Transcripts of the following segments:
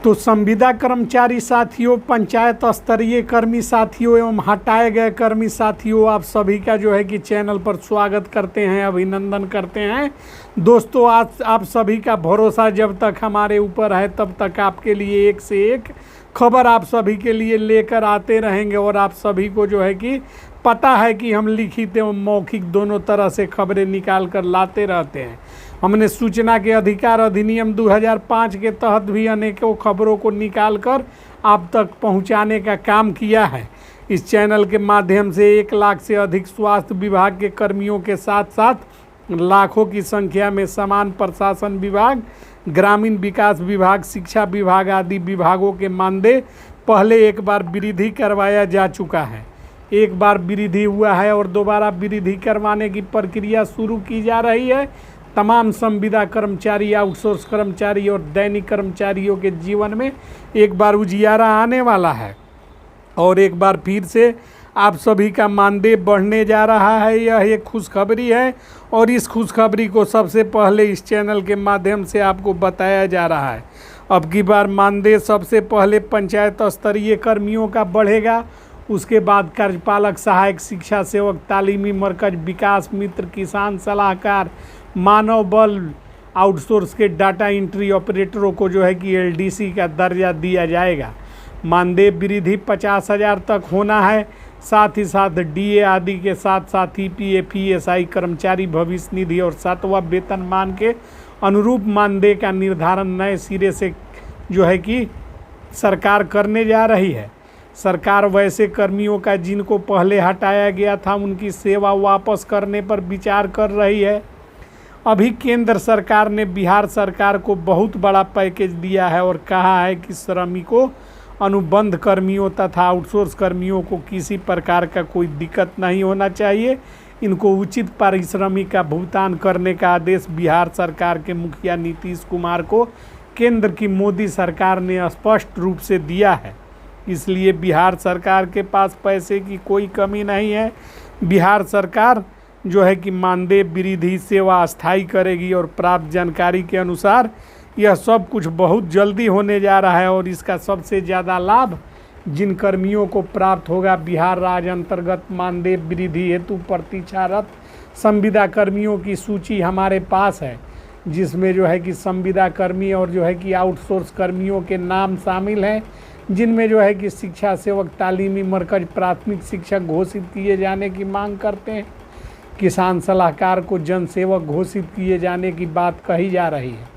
तो संविदा कर्मचारी साथियों, पंचायत स्तरीय कर्मी साथियों एवं हटाए गए कर्मी साथियों, आप सभी का जो है कि चैनल पर स्वागत करते हैं, अभिनंदन करते हैं। दोस्तों, आज आप सभी का भरोसा जब तक हमारे ऊपर है तब तक आपके लिए एक से एक खबर आप सभी के लिए लेकर आते रहेंगे। और आप सभी को जो है कि पता है कि हम लिखित एवं मौखिक दोनों तरह से खबरें निकाल कर लाते रहते हैं। हमने सूचना के अधिकार अधिनियम 2005 के तहत भी अनेकों खबरों को निकालकर आप तक पहुंचाने का काम किया है। इस चैनल के माध्यम से 1 लाख से अधिक स्वास्थ्य विभाग के कर्मियों के साथ साथ लाखों की संख्या में समान प्रशासन विभाग, ग्रामीण विकास विभाग, शिक्षा विभाग आदि विभागों के मानदेय पहले एक बार वृद्धि करवाया जा चुका है। एक बार वृद्धि हुआ है और दोबारा वृद्धि करवाने की प्रक्रिया शुरू की जा रही है। तमाम संविदा कर्मचारी, आउटसोर्स कर्मचारी और दैनिक कर्मचारियों के जीवन में एक बार उजियारा आने वाला है और एक बार फिर से आप सभी का मानदेय बढ़ने जा रहा है। यह एक खुशखबरी है और इस खुशखबरी को सबसे पहले इस चैनल के माध्यम से आपको बताया जा रहा है। अब की बार मानदेय सबसे पहले पंचायत स्तरीय कर्मियों का बढ़ेगा, उसके बाद कार्यपालक, सहायक, शिक्षा सेवक, तालीमी मरकज, विकास मित्र, किसान सलाहकार, मानव बल, आउटसोर्स के डाटा एंट्री ऑपरेटरों को जो है कि एलडीसी का दर्जा दिया जाएगा। मानदेय वृद्धि 50,000 तक होना है। साथ ही साथ डीए आदि के साथ साथ ईपीएफ, ईएसआई, कर्मचारी भविष्य निधि और 7वां वेतनमान के अनुरूप मानदेय का निर्धारण नए सिरे से जो है कि सरकार करने जा रही है। सरकार वैसे कर्मियों का जिनको पहले हटाया गया था उनकी सेवा वापस करने पर विचार कर रही है। अभी केंद्र सरकार ने बिहार सरकार को बहुत बड़ा पैकेज दिया है और कहा है कि श्रमिकों, अनुबंध कर्मियों तथा आउटसोर्स कर्मियों को किसी प्रकार का कोई दिक्कत नहीं होना चाहिए। इनको उचित पारिश्रमिक का भुगतान करने का आदेश बिहार सरकार के मुखिया नीतीश कुमार को केंद्र की मोदी सरकार ने स्पष्ट रूप से दिया है। इसलिए बिहार सरकार के पास पैसे की कोई कमी नहीं है। बिहार सरकार जो है कि मानदेय वृद्धि सेवा अस्थायी करेगी और प्राप्त जानकारी के अनुसार यह सब कुछ बहुत जल्दी होने जा रहा है और इसका सबसे ज़्यादा लाभ जिन कर्मियों को प्राप्त होगा, बिहार राज्य अंतर्गत मानदेय वृद्धि हेतु प्रतीक्षारत संविदा कर्मियों की सूची हमारे पास है, जिसमें जो है कि संविदा कर्मी और जो है कि आउटसोर्स कर्मियों के नाम शामिल हैं, जिनमें जो है कि शिक्षा सेवक, तालीमी मरकज, प्राथमिक शिक्षक घोषित किए जाने की मांग करते हैं। किसान सलाहकार को जन सेवक घोषित किए जाने की बात कही जा रही है।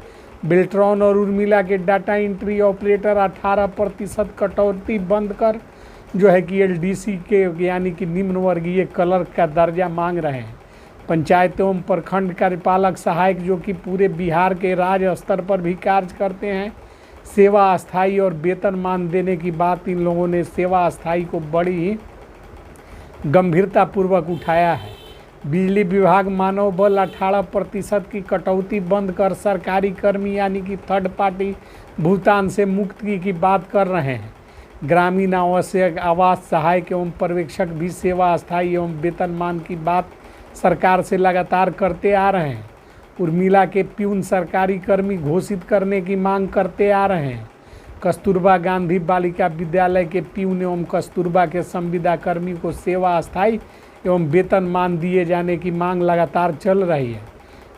बेल्ट्रॉन और उर्मिला के डाटा एंट्री ऑपरेटर 18% कटौती बंद कर जो है कि एलडीसी के यानी कि निम्न वर्गीय क्लर्क का दर्जा मांग रहे हैं। पंचायत एवं प्रखंड कार्यपालक सहायक जो कि पूरे बिहार के राज्य स्तर पर भी कार्य करते हैं, सेवा अस्थायी और वेतनमान देने की बात इन लोगों ने सेवा अस्थायी को बड़ी ही गंभीरतापूर्वक उठाया है। बिजली विभाग मानव बल 18% की कटौती बंद कर सरकारी कर्मी यानी कि थर्ड पार्टी भुगतान से मुक्ति की बात कर रहे हैं। ग्रामीण आवश्यक आवास सहायक एवं पर्यवेक्षक भी सेवा अस्थायी एवं वेतनमान की बात सरकार से लगातार करते आ रहे हैं। उर्मिला के प्यून सरकारी कर्मी घोषित करने की मांग करते आ रहे हैं। कस्तूरबा गांधी बालिका विद्यालय के प्यून एवं कस्तूरबा के संविदा कर्मी को सेवा अस्थायी एवं वेतनमान दिए जाने की मांग लगातार चल रही है।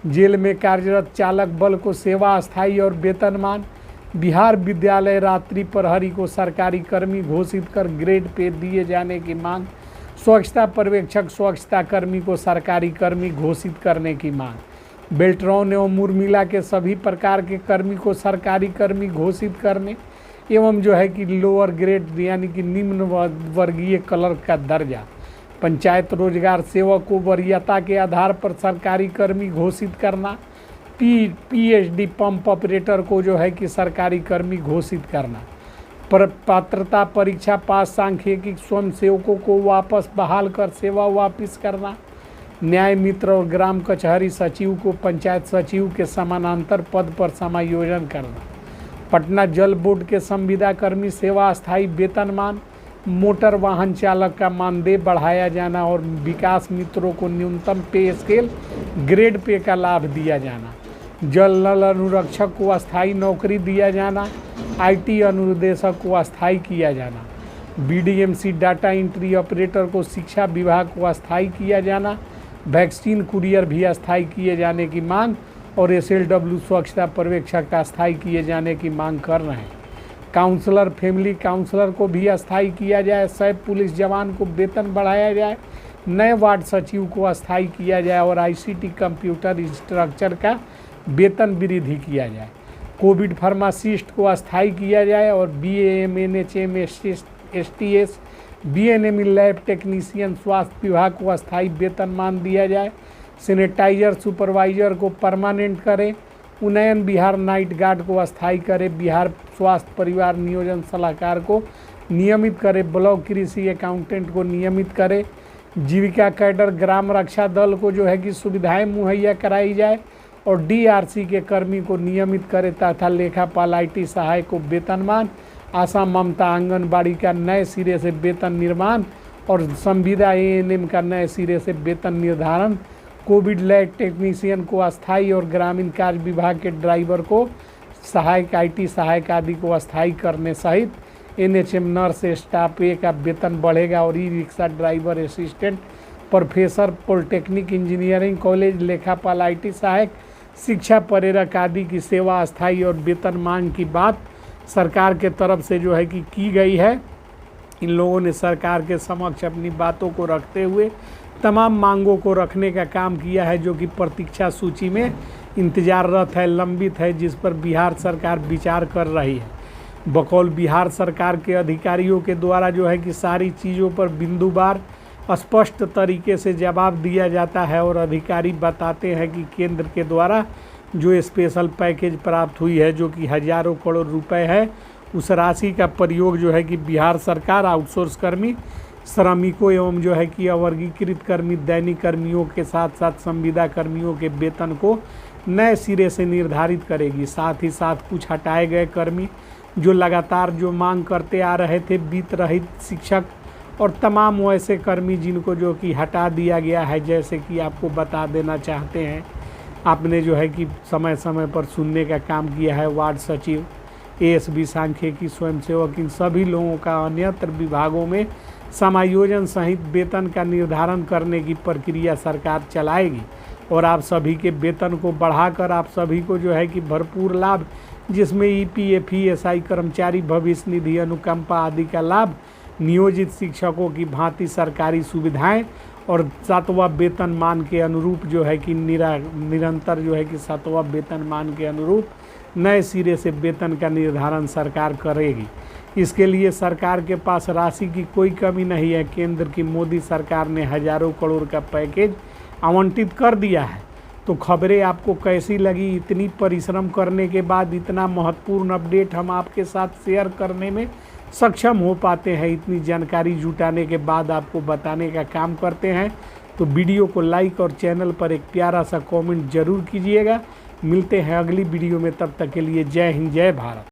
जेल में कार्यरत चालक बल को सेवा अस्थायी और वेतनमान, बिहार विद्यालय रात्रि प्रहरी को सरकारी कर्मी घोषित कर ग्रेड पे दिए जाने की मांग, स्वच्छता पर्यवेक्षक, स्वच्छता कर्मी को सरकारी कर्मी घोषित करने की मांग, बेल्ट्रॉन एवं उर्मिला के सभी प्रकार के कर्मी को सरकारी कर्मी घोषित करने एवं जो है कि लोअर ग्रेड यानी कि निम्न वर्गीय क्लर्क का दर्जा, पंचायत रोजगार सेवक को वरीयता के आधार पर सरकारी कर्मी घोषित करना, पीएचडी पंप ऑपरेटर को जो है कि सरकारी कर्मी घोषित करना, पात्रता परीक्षा पास सांख्यिकी स्वयं सेवकों को वापस बहाल कर सेवा वापस करना, न्याय मित्र और ग्राम कचहरी सचिव को पंचायत सचिव के समानांतर पद पर समायोजन करना, पटना जल बोर्ड के संविदा कर्मी सेवा अस्थायी वेतनमान, मोटर वाहन चालक का मानदेय बढ़ाया जाना और विकास मित्रों को न्यूनतम पे स्केल ग्रेड पे का लाभ दिया जाना, जल नल अनुरक्षक को अस्थायी नौकरी दिया जाना, IT अनुदेशक को अस्थायी किया जाना, BDMC डाटा एंट्री ऑपरेटर को शिक्षा विभाग को अस्थायी किया जाना, वैक्सीन कुरियर भी अस्थायी किए जाने की मांग और SLW स्वच्छता पर्यवेक्षक का अस्थायी किए जाने की मांग कर रहे हैं। काउंसलर, फैमिली काउंसलर को भी अस्थायी किया जाए, 100 पुलिस जवान को वेतन बढ़ाया जाए, नए वार्ड सचिव को अस्थायी किया जाए और ICT कंप्यूटर इंस्ट्रक्चर का वेतन वृद्धि किया जाए। कोविड फार्मासिस्ट को अस्थायी किया जाए और BAM, NHM, STS, BNM lab technician स्वास्थ्य विभाग को अस्थायी वेतनमान दिया जाए। सैनिटाइजर सुपरवाइजर को परमानेंट करें। उन्नयन बिहार नाइट गार्ड को अस्थायी करे। बिहार स्वास्थ्य परिवार नियोजन सलाहकार को नियमित करे। ब्लॉक कृषि अकाउंटेंट को नियमित करे। जीविका कैडर ग्राम रक्षा दल को जो है कि सुविधाएं मुहैया कराई जाए और DRC के कर्मी को नियमित करे तथा लेखापाल IT सहायक को वेतनमान, आशा ममता आंगनबाड़ी का नए सिरे से वेतन निर्माण और संविदा ANM का नए सिरे से वेतन निर्धारण। कोविड लैब टेक्नीशियन को अस्थायी और ग्रामीण कार्य विभाग के ड्राइवर को सहायक, IT सहायक आदि को अस्थायी करने सहित NHM नर्स स्टाफ A का वेतन बढ़ेगा और e-rickshaw driver, assistant professor, polytechnic engineering college, लेखापाल, IT सहायक, शिक्षा प्रेरक आदि की सेवा अस्थायी और वेतनमान की बात सरकार के तरफ से जो है कि की गई है। इन लोगों ने सरकार के समक्ष अपनी बातों को रखते हुए तमाम मांगों को रखने का काम किया है जो कि प्रतीक्षा सूची में इंतजाररत है, लंबित है, जिस पर बिहार सरकार विचार कर रही है। बकौल बिहार सरकार के अधिकारियों के द्वारा जो है कि सारी चीज़ों पर बिंदुवार स्पष्ट तरीके से जवाब दिया जाता है और अधिकारी बताते हैं कि केंद्र के द्वारा जो स्पेशल पैकेज प्राप्त हुई है जो कि हज़ारों करोड़ रुपए है, उस राशि का प्रयोग जो है कि बिहार सरकार आउटसोर्स कर्मी, श्रमिकों एवं जो है कि अवर्गीकृत कर्मी, दैनिक कर्मियों के साथ साथ संविदा कर्मियों के वेतन को नए सिरे से निर्धारित करेगी। साथ ही साथ कुछ हटाए गए कर्मी जो लगातार जो मांग करते आ रहे थे, वित्त रहित शिक्षक और तमाम वैसे कर्मी जिनको जो कि हटा दिया गया है, जैसे कि आपको बता देना चाहते हैं, आपने जो है कि समय समय पर सुनने का काम किया है, वार्ड सचिव, ASB सांख्यिकी, स्वयंसेवक, इन सभी लोगों का अन्यत्र विभागों में समायोजन सहित वेतन का निर्धारण करने की प्रक्रिया सरकार चलाएगी और आप सभी के वेतन को बढ़ाकर आप सभी को जो है कि भरपूर लाभ, जिसमें EPF, ESI, कर्मचारी भविष्य निधि, अनुकंपा आदि का लाभ, नियोजित शिक्षकों की भांति सरकारी सुविधाएं और 7वां वेतनमान के अनुरूप जो है कि निरंतर जो है कि 7वां वेतनमान के अनुरूप नए सिरे से वेतन का निर्धारण सरकार करेगी। इसके लिए सरकार के पास राशि की कोई कमी नहीं है। केंद्र की मोदी सरकार ने हज़ारों करोड़ का पैकेज आवंटित कर दिया है। तो खबरें आपको कैसी लगी? इतनी परिश्रम करने के बाद इतना महत्वपूर्ण अपडेट हम आपके साथ शेयर करने में सक्षम हो पाते हैं, इतनी जानकारी जुटाने के बाद आपको बताने का काम करते हैं। तो वीडियो को लाइक और चैनल पर एक प्यारा सा कमेंट जरूर कीजिएगा। मिलते हैं अगली वीडियो में, तब तक के लिए जय हिंद, जय भारत।